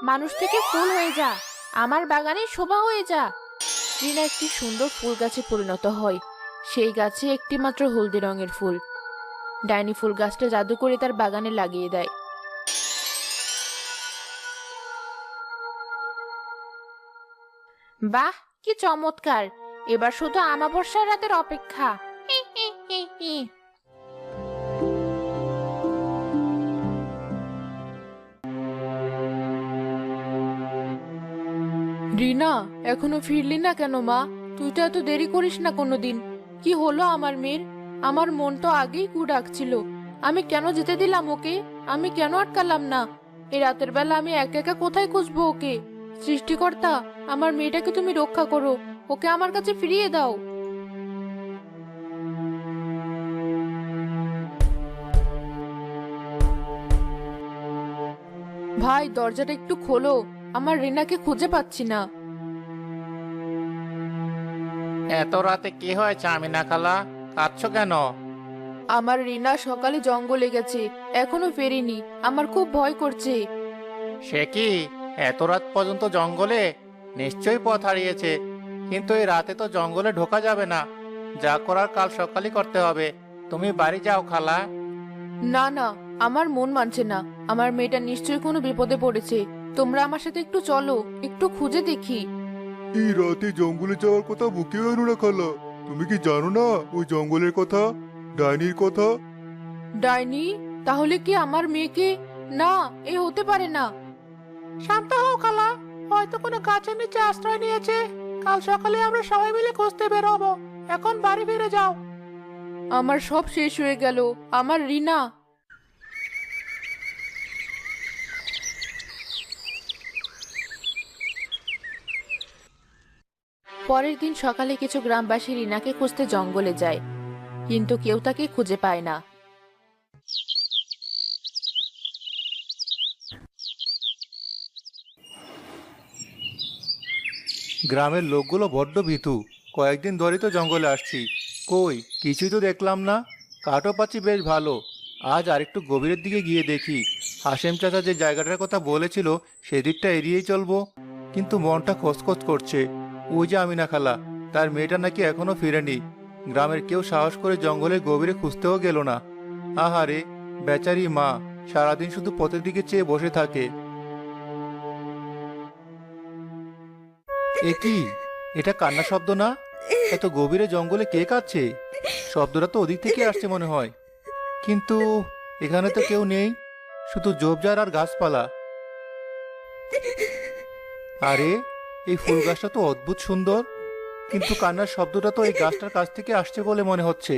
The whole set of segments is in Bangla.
মানুষ থেকে ফুল হয়ে যা, আমার বাগানে শোভা হয়ে যা। রিনা একটি সুন্দর ফুল গাছে পরিণত হয়। সেই গাছে একটি মাত্র হলদে রঙের ফুল। ডাইনি ফুল গাছটা জাদু করে তার বাগানে লাগিয়ে দেয়। বাহ, কি চমৎকার! এবার শুধু আমাবস্যার রাতের অপেক্ষা। হি হি হি হি। রিনা, এখনো ফিরলি না কেন মা? তুই তো এত দেরি করিস না কোনোদিন। কি হলো আমার মেয়ের? আমার মন তো আগেই কু ডাকছিল। আমি কেন যেতে দিলাম ওকে? আমি কেন আটকালাম না? এই রাতের বেলা আমি একা একা কোথায় খুঁজবো ওকে? সৃষ্টিকর্তা, আমার মেয়েটাকে তুমি রক্ষা করো, ওকে আমার কাছে ফিরিয়ে দাও। ভাই, দরজাটা একটু খোলো, আমার রিনাকে খুঁজে পাচ্ছি না। এত রাতে কি হয়েছে আমিনা খালা? কাঁদছো কেন? আমার রিনা সকালে জঙ্গলে গেছে, এখনো ফেরেনি। আমার খুব ভয় করছে। সে কি, এত রাত পর্যন্ত জঙ্গলে? নিশ্চয়ই পথ হারিয়েছে। কিন্তু এই রাতে তো জঙ্গলে ঢোকা যাবে না। যা করার কাল সকালই করতে হবে। তুমি বাড়ি যাও খালা। না না, আমার মন মানছে না। আমার মেয়েটা নিশ্চয়ই কোনো বিপদে পড়েছে। তোমরা আমার সাথে একটু চলো, একটু খুঁজে দেখি। এই রাতে জঙ্গলে যাওয়ার কথা মুখে আনো না খালা। তুমি কি জানো না ওই জঙ্গলের কথা, ডাইনির কথা? ডাইনি? তাহলে কি আমার মেয়েকে? না, এ হতে পারে না। শান্ত হও খালা, হয়তো কোনো গাছের নিচে আশ্রয় নিয়েছে। কাল সকালে আমরা সবাই মিলে খুঁজতে বের হবো। এখন বাড়ি ফিরে যাও। আমার সব শেষ হয়ে গেল, আমার রিনা। পরের দিন সকালে কিছু গ্রামবাসী রিনাকে খুঁজতে জঙ্গলে যায়, কিন্তু কেউ তাকে খুঁজে পায় না। গ্রামের লোকগুলো বড্ড ভীতু। কয়েকদিন ধরেই তো জঙ্গলে আসছি, কই কিছুই তো দেখলাম না। কাঠও পাচ্ছি বেশ ভালো। আজ আরেকটু গভীরের দিকে গিয়ে দেখি। হাসেম চাচা যে জায়গাটার কথা বলেছিল সেদিকটা এড়িয়েই চলবো, কিন্তু মনটা খচখচ করছে। ওই যে আমিনা খালা, তার মেয়েটা নাকি এখনো ফিরেনি। গ্রামের কেউ সাহস করে জঙ্গলের গভীরে খুঁজতেও গেল না। আহারে, বেচারি মা সারাদিন শুধু পথের দিকে চেয়ে বসে থাকে। এ কি, এটা কান্না শব্দ না? এত গভীরে জঙ্গলে কে কাঁদছে? শব্দটা তো ওদিক থেকে আসছে মনে হয়। কিন্তু এখানে তো কেউ নেই, শুধু ঝোপঝাড় আর গাছপালা। আরে, এই ফুল গাছটা তো অদ্ভুত সুন্দর, কিন্তু কান্নার শব্দটা তো এই গাছটার কাছ থেকে আসছে বলে মনে হচ্ছে।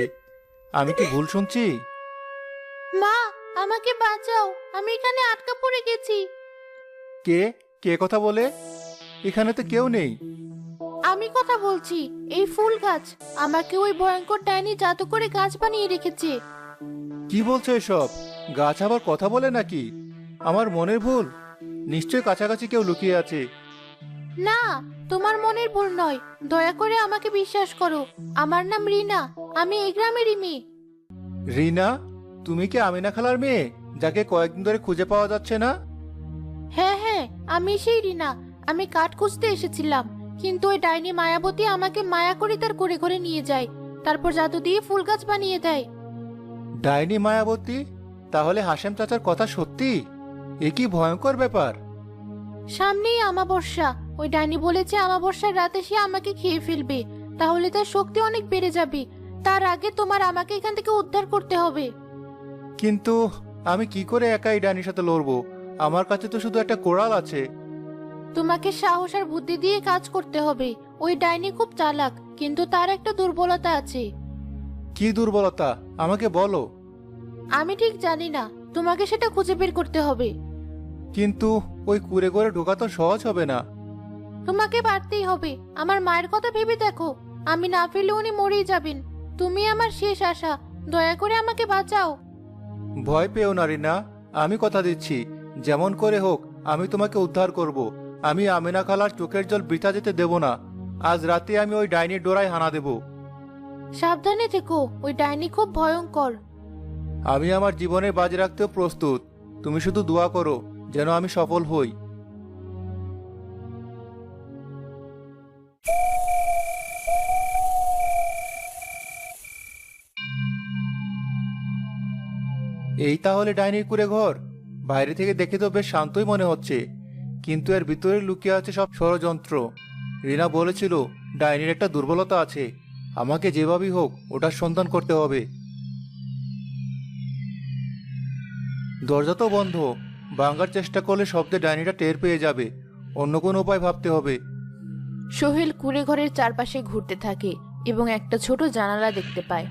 আমি কি ভুল শুনছি? মা, আমাকে বাঁচাও, আমি এখানে আটকা পড়ে গেছি। কে কে কথা বলে? এখানে তো কেউ নেই। আমি কথা বলছি, এই ফুল গাছ। আমাকে ওই ভয়ঙ্কর ডাইনি জাদু করে গাছ বানিয়ে রেখেছে। কি বলছো এসব? গাছ আবার কথা বলে নাকি? আমার মনের ভুল। নিশ্চয় কাছাকাছি কেউ লুকিয়ে আছে। না, তোমার মনের ভুল নয়। দয়া করে আমাকে বিশ্বাস করো। আমার নাম রিনা, আমি এই গ্রামেরই মেয়ে। রিনা? তুমি কি আমিনা খালার মেয়ে, যাকে কয়েকদিন ধরে খুঁজে পাওয়া যাচ্ছে না? হ্যাঁ হ্যাঁ, আমি সেই রিনা। আমি কাঠ খুঁজতে এসেছিলাম, কিন্তু ওই ডাইনি মায়াবতী আমাকে মায়া করে তার ঘরে ঘরে নিয়ে যায়, তারপর জাদু দিয়ে ফুল গাছ বানিয়ে দেয়। ডাইনি মায়াবতী? তাহলে হাসেম চাচার কথা সত্যি? এ কি ভয়ঙ্কর ব্যাপার! সামনেই আমাবস্যা। ওই ডাইনি বলেছে আমাবস্যার রাতে সে আমাকে খেয়ে ফেলবে, তাহলে তার শক্তি অনেক বেড়ে যাবে। তার আগে তোমার আমাকে এখান থেকে উদ্ধার করতে হবে। কিন্তু আমি কি করে একা এই ডাইনির সাথে লড়বো? আমার কাছে তো শুধু একটা কোড়াল আছে। তোমাকে সাহস আর বুদ্ধি দিয়ে কাজ করতে হবে। ওই ডাইনি খুব চালাক, কিন্তু তার একটা দুর্বলতা আছে। কি দুর্বলতা, আমাকে বলো। আমি ঠিক জানি না, তোমাকে সেটা খুঁজে বের করতে হবে। কিন্তু ওই কুড়ে ঘরে ঢোকা তো সহজ হবে না। তোমাকে পারতেই হবে। আমার মায়ের কথা ভেবে দেখো, আমি না ফেলে উনি মরেই যাবেন। তুমি আমার শেষ আশা, দয়া করে আমাকে বাঁচাও। ভয় পেও না রিনা, আমি কথা দিচ্ছি, যেমন করে হোক আমি তোমাকে উদ্ধার করব। আমি আমিনা খালার চোখের জল বৃথা যেতে দেব না। আজ রাতে আমি ওই ডাইনির ডোরায় হানা দেব। সাবধানে থেকো, ওই ডাইনি খুব ভয়ঙ্কর। আমি আমার জীবনে বাজি রাখতেও প্রস্তুত। তুমি শুধু দোয়া করো যেন আমি সফল হই। এই তাহলে ডাইনির কুঁড়ে ঘর। বাইরে থেকে দেখে তো বেশ শান্তই মনে হচ্ছে, কিন্তু এর ভিতরে লুকিয়ে আছে সব ষড়যন্ত্র। রিনা বলেছিল ডাইনির একটা দুর্বলতা আছে, আমাকে যেভাবেই হোক ওটার সন্ধান করতে হবে। দরজা তো বন্ধ, ভাঙার চেষ্টা করলে শব্দে ডাইনিটা টের পেয়ে যাবে। অন্য কোনো উপায় ভাবতে হবে। সোহেল কুঁড়ে ঘরের চারপাশে ঘুরতে থাকে এবং একটা ছোট জানালা দেখতে পায়।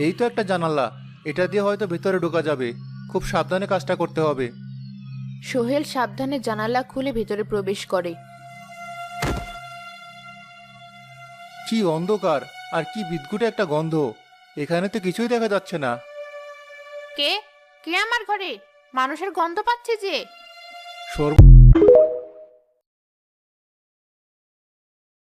এই তো একটা জানালা, এটা দিয়ে হয়তো ভেতরে ঢোকা যাবে। খুব সাবধানে কাজটা করতে হবে। সোহেল সাবধানে জানালা খুলে ভেতরে প্রবেশ করে। কি অন্ধকার, আর কি বিদঘুটে একটা গন্ধ। এখানে তো কিছুই দেখা যাচ্ছে না। কে কে আমার ঘরে? মানুষের গন্ধ পাচ্ছে যে। সর্ব